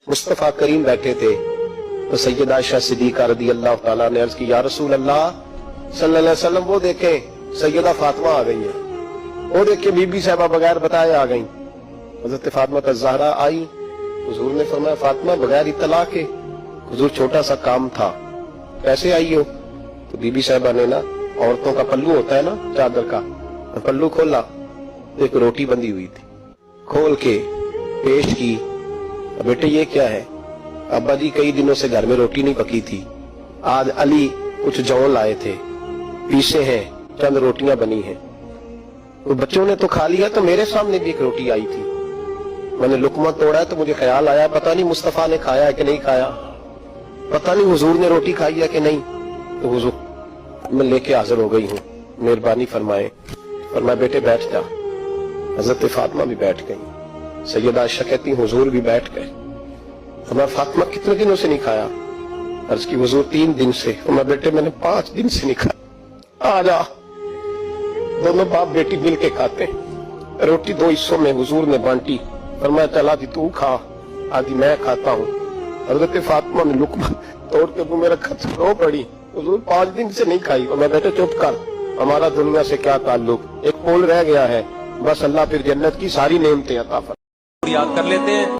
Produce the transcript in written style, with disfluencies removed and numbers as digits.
मुस्तफा करीम बैठे थे तो सैयदा आयशा सिद्दीका रदी अल्लाह ताला ने अर्ज की, या रसूल अल्लाह सल्लल्लाहु अलैहि वसल्लम, वो देखें सैयदा फातिमा आ गई है, वो देखे बीबी साहबा बगैर बताए आ गई। हजरत फातिमा ज़हरा आई, हुजूर ने फरमाया फातिमा बगैर इत्तला के, हुजूर छोटा सा काम था, कैसे आई हो? तो बीबी साहबा ने ना, औरतों का पल्लू होता है ना चादर का, पल्लू खोला, एक रोटी बंधी हुई थी, खोल के पेश की। बेटे ये क्या है? अब्बा जी कई दिनों से घर में रोटी नहीं पकी थी, आज अली कुछ जौ लाए थे, पीसे हैं, चंद रोटियां बनी हैं, तो बच्चों ने तो खा लिया, तो मेरे सामने भी एक रोटी आई थी, मैंने लुकमा तोड़ा है तो मुझे ख्याल आया पता नहीं मुस्तफा ने खाया है कि नहीं खाया, पता नहीं हुजूर ने रोटी खाई है कि नहीं, तो हुजूर मैं लेके हाजिर हो गई हूँ, मेहरबानी फरमाए। फरमाया बेटे बैठ जा। हजरत फातिमा भी बैठ गई। सैयदा आयशा कहती हुजूर भी बैठ गए। फरमाया फातिमा कितने दिनों से नहीं खाया? अर्ज की हुजूर 3 दिन से। फरमाया बेटे मैंने 5 दिन से नहीं खाया, आ जा। दोनों बाप बेटी मिल के खाते। रोटी 2 हिस्सों में हुजूर ने बांटी। फरमाया चल आधी तू खा, आधी मैं खाता हूँ। हजरत फातिमा ने लुकमा तोड़ के वो मेरा खत रो पड़ी, हुजूर 5 दिन से नहीं खाई। और मैं बेटे चुप कर, हमारा दुनिया से क्या ताल्लुक, एक पोल रह गया है, बस अल्लाह फिर जन्नत की सारी नेमतें अता फरमाए। याद कर लेते हैं।